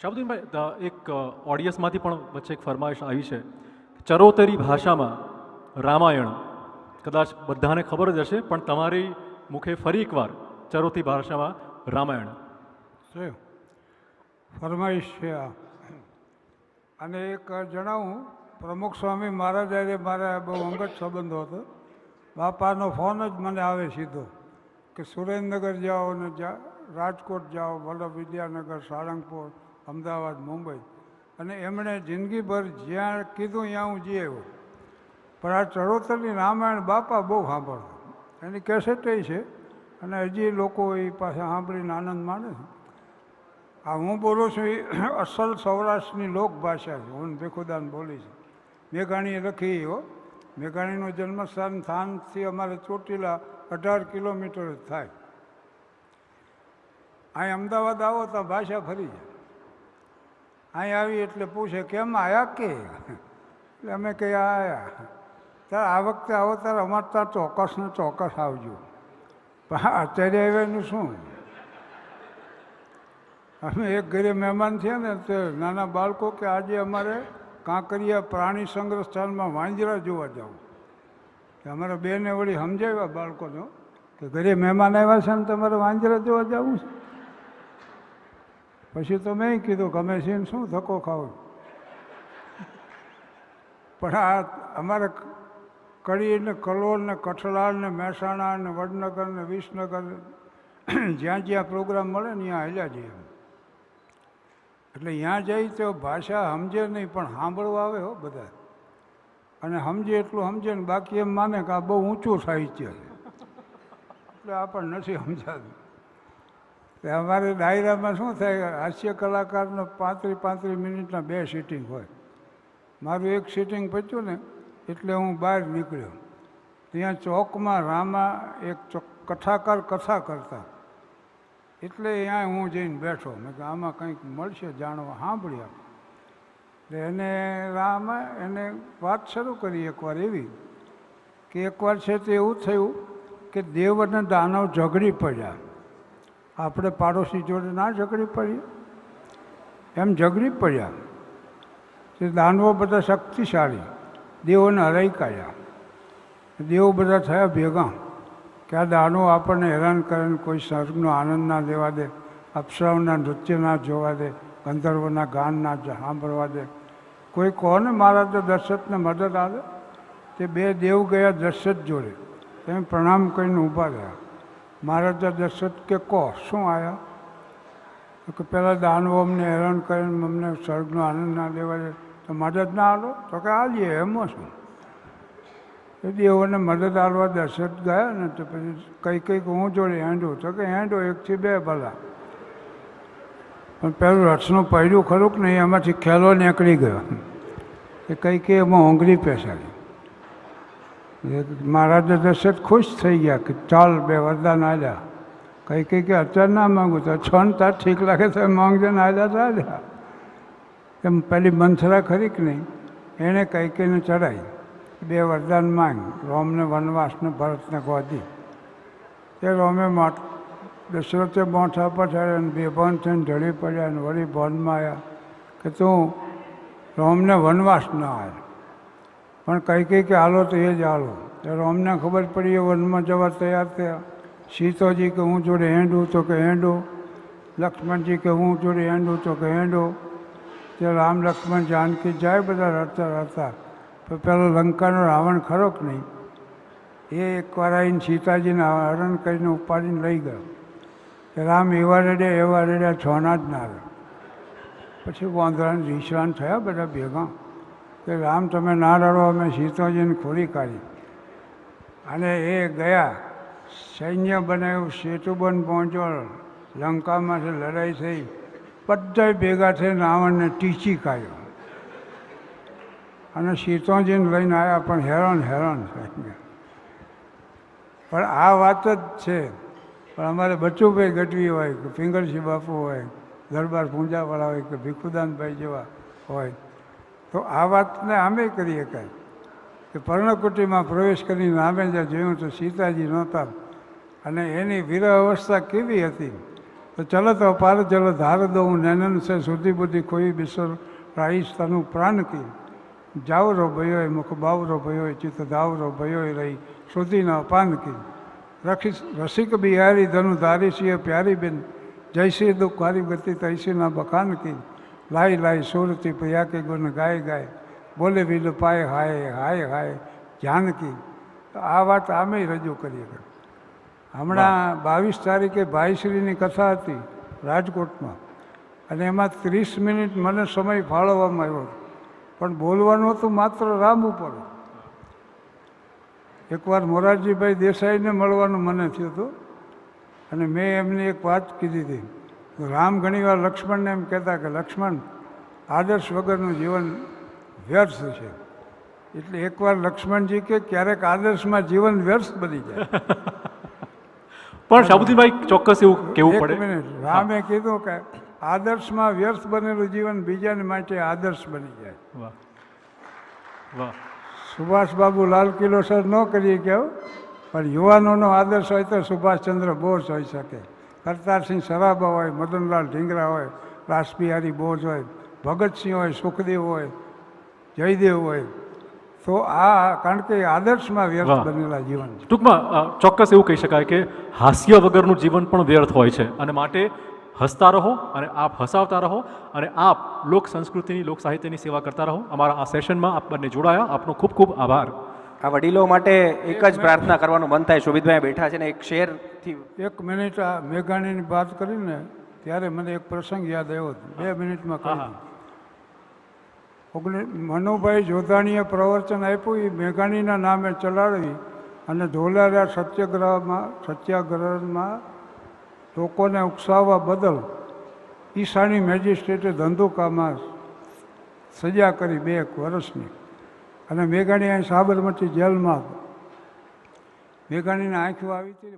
શાહબુદ્દીનભાઈ, એક ઓડિયન્સમાંથી પણ વચ્ચે એક ફરમાઈશ આવી છે, ચરોતરી ભાષામાં રામાયણ કદાચ બધાને ખબર જ હશે, પણ તમારી મુખે ફરી એકવાર ચરોતરી ભાષામાં રામાયણ. છે ફરમાઈશ છે આ. અને એક જણાવું, પ્રમુખ સ્વામી મહારાજ હારે મારા બહુ અંગત સંબંધો હતો. બાપાનો ફોન જ મને આવે સીધો કે સુરેન્દ્રનગર જાઓ ને રાજકોટ જાઓ, વલ્લભ વિદ્યાનગર, સાળંગપુર, અમદાવાદ, મુંબઈ. અને એમણે જિંદગીભર જ્યાં કીધું ત્યાં હું જઈ આવ્યો. પણ આ ચરોતરની રામાયણ બાપા બહુ સાંભળતા, એની કેસેટે છે અને હજી લોકો એ પાસે સાંભળીને આનંદ માને છે. આ હું બોલું છું એ અસલ સૌરાષ્ટ્રની લોકભાષા છે. હું ભીખુદાન બોલી છે. મેઘાણીએ લખી હો. મેઘાણીનું જન્મસ્થાન થાનથી અમારે ચોટીલા 18 કિલોમીટર જ થાય. અહીં અમદાવાદ આવો તો ભાષા ફરી જાય. અહીં આવી એટલે પૂછે કેમ આવ્યા કે, એટલે અમે કંઈ આવ્યા ત્યારે આ વખતે આવો ત્યારે અમારે ત્યાં ચોક્કસ ને ચોક્કસ આવજો. પણ અત્યારે આવ્યાનું શું? અમે એક ઘરે મહેમાન થયા ને તે નાના બાળકો કે આજે અમારે કાંકરિયા પ્રાણી સંગ્રહ સ્થાનમાં વાંજરા જોવા જવું. અમારા બેને વળી સમજાવ્યા બાળકોને કે ઘરે મહેમાન આવ્યા છે ને તમારે વાંજરા જોવા જવું છે. પછી તો મેં કીધું કે અમે છીએ શું ધક્કો ખાવું. પણ આ અમારે કડી ને કલોલ ને કઠલાલ ને મહેસાણા ને વડનગર ને વિસનગર જ્યાં જ્યાં પ્રોગ્રામ મળે ને ત્યાં હાલ્યા જઈએ. એટલે ત્યાં જઈ તો ભાષા સમજે નહીં પણ સાંભળવા આવે હો બધા. અને સમજે એટલું સમજે ને બાકી એમ માને કે આ બહુ ઊંચું સાહિત્ય છે, એટલે આપણને નથી સમજાતું. અમારે ડાયરામાં શું થાય, હાસ્ય કલાકારનો 35 મિનિટના 2 સિટિંગ હોય. મારું એક સિટિંગ પત્યું ને એટલે હું બહાર નીકળ્યો. ત્યાં ચોકમાં રામા એક કથાકાર કથા કરતા, એટલે ત્યાં હું જઈને બેઠો. મેં કે આમાં કંઈક મળશે જાણવા, સાંભળ્યા. એટલે એને રામા એને વાત શરૂ કરી એકવાર એવી કે એકવાર છે તે એવું થયું કે દેવ અને દાનવ ઝઘડી પડ્યા. આપણે પાડોશી જોડે ના ઝઘડી પડીએ એમ ઝઘડી પડ્યા. તે દાનવો બધા શક્તિશાળી, દેવોને હરાઈ કાઢ્યા. દેવો બધા થયા ભેગા કે આ દાનવો આપણને હેરાન કરે ને કોઈ સ્વર્ગનો આનંદ ના લેવા દે, અપ્સરાઓના નૃત્ય ના જોવા દે, ગંધર્વોના ગાન ના સાંભળવા દે. કોઈ કોને મારા તો દશરથને મદદ આવે. તે 2 દેવ ગયા દશરથ જોડે, તેમ પ્રણામ કરીને ઊભા રહ્યા. મહારાજા દશરથ કે કહો શું આવ્યા? કે પહેલાં દાનવો અમને હેરાન કરીને અમને સ્વર્ગનો આનંદ ના લેવા દે તો મદદ ના આલો. તો કે આલીએ એમાં શું. એ દેવોને મદદ આલવા દશરથ ગયા ને તો પછી કંઈક હું જોડે હેંડું. તો કે હેંડો 1 થી 2 ભલા. પણ પેલું રથનું પહેર્યું ખરું કે નહીં એમાંથી ખેલો નીકળી ગયો. એ કંઈક એમાં ઓંગળી પેસાડી. મહારાજા દશરથ ખુશ થઈ ગયા કે ચાલ 2 વરદાન આવ્યા. કંઈ કે અત્યારે ના માગું તો 6 તાર ઠીક લાગે તો માંગજે ને આવ્યા તો આવ્યા. એમ પેલી મંથરા ખરી કે નહીં એણે કૈકેયીને ચડાવી 2 વરદાન માંગ, રોમને વનવાસને ભરતને ગોદી. તે રોમે દશરથે મોઠા પર ચડ્યા અને બેભાન થઈને ઢળી પડ્યા અને વળી ભવનમાં આવ્યા કે તું રોમને વનવાસ ન આવે. પણ કૈકેયી કે હાલો તો એ જ હાલો. તો રોમને ખબર પડી એ વનમાં જવા તૈયાર થયા. સીતાજી કે હું જોડે હેંડું તો કે હેંડું. લક્ષ્મણજી કે હું જોડે હેંડું તો કે હેંડું. તે રામ લક્ષ્મણ જાનકી જાય બધા રડતા રડતા. તો પેલો લંકાનો રાવણ ખરો કે નહીં એ એકવાર આવીને સીતાજીને હરણ કરીને ઉપાડીને લઈ ગયો. રામ એવા રેડ્યા છોના જ ના રહે. પછી વાંદરાને રીસવાન થયા બધા ભેગા કે રામ તમે ના રડો, અમે સીતાજીને ખોરી કાઢી. અને એ ગયા, સૈન્ય બનાવ્યું, સેતુબંધ પહોંચ્યો, લંકામાંથી લડાઈ થઈ, બધા ભેગા થઈને રાવણને ટીચી કાઢ્યો અને સીતાજીને લઈને આવ્યા. પણ હેરાન થઈ ગયા. પણ આ વાત જ છે. પણ અમારે બચુભાઈ ગઢવી હોય કે પિંગળસિંહ બાપુ હોય, દરબાર પૂંજાવાળા હોય કે ભીખુદાનભાઈ જેવા હોય તો આ વાતને આમે કરીએ કાંઈ કે પર્ણકુટીમાં પ્રવેશ કરીને આમે જ્યાં જોયું તો સીતાજી નહોતા. અને એની વિરહ અવસ્થા કેવી હતી તો ચલત અપાર જલ ધાર દઉં નૈનન સે સુધી બુદ્ધિ કોઈ બિસર રાઈશ તનું પ્રાણ કી જાવરો ભયોય મુખ બાવરો ભયોય ચિત્ત દાવરો ભયોય રહી શ્રુતિના અપાન કી રસિક બિહારી ધનુ ધારી સિંહ પ્યારી બેન જૈસી દુઃખારી ગતિ તૈસીના બખાન કી લાઈ લાઈ સુરતી પ્રિયા કે ગુણ ગાય ગાય બોલે વિલ પાય હાય હાય હાય જાનકી. તો આ વાત આમે રજૂ કરીએ. હમણાં 22 તારીખે ભાઈશ્રીની કથા હતી રાજકોટમાં, અને એમાં 30 મિનિટ મને સમય ફાળવવામાં આવ્યો, પણ બોલવાનું હતું માત્ર રામ ઉપર. એકવાર મોરારજીભાઈ દેસાઈને મળવાનું મને થયું હતું, અને મેં એમને એક વાત કીધી હતી. રામ ઘણીવાર લક્ષ્મણને એમ કહેતા કે લક્ષ્મણ, આદર્શ વગરનું જીવન વ્યર્થ છે. એટલે એકવાર લક્ષ્મણજી કે ક્યારેક આદર્શમાં જીવન વ્યર્થ બની જાય. પણ શાહબુદ્દીનભાઈ ચોક્કસ એવું કેવું એક પડે. મિનિટ, રામે કીધું કે આદર્શમાં વ્યર્થ બનેલું જીવન બીજાને માટે આદર્શ બની જાય. વાહ વાહ. સુભાષબાબુ લાલ કિલ્લો સર ન કરીએ કેવું, પણ યુવાનોનો આદર્શ હોય તો સુભાષચંદ્ર બોઝ હોઈ શકે, કરતારસિંહ સરાભા હોય, મદનલાલ ઢીંગરા હોય, રાસબિહારી બોઝ હોય, ભગતસિંહ હોય, સુખદેવ હોય, જયદેવ હોય. તો આ કારણ કે આદર્શમાં વ્યર્થ વાહ. બનેલા જીવન છે. ટૂંકમાં ચોક્કસ એવું કહી શકાય કે હાસ્ય વગરનું જીવન પણ વ્યર્થ હોય છે, અને માટે હસતા રહો, અને આપ હસાવતા રહો, અને આપ લોક સંસ્કૃતિની, લોક સાહિત્યની સેવા કરતા રહો. અમારા આ સેશનમાં આપ બંને જોડાયા, આપનો ખૂબ ખૂબ આભાર. આ વડીલો માટે એક જ પ્રાર્થના કરવાનું મન થાય. શોભિતભાઈ બેઠા છે ને, એક શેરથી 1 મિનિટ આ મેઘાણીની વાત કરીને ત્યારે મને એક પ્રસંગ યાદ આવ્યો હતો. 2 મિનિટમાં કહી દઉં. મનુભાઈ જોધાણીએ પ્રવચન આપ્યું, એ મેઘાણીના નામે ચલાવી, અને ઢોલારા સત્યાગ્રહમાં લોકોને ઉકસાવવા બદલ ઈશાની મેજિસ્ટ્રેટે ધંધુકામાં સજા કરી 2 વર્ષની. અને મેઘાણી અહીં સાબરમતી જેલમાં મેઘાણીને આંખો આવી હતી.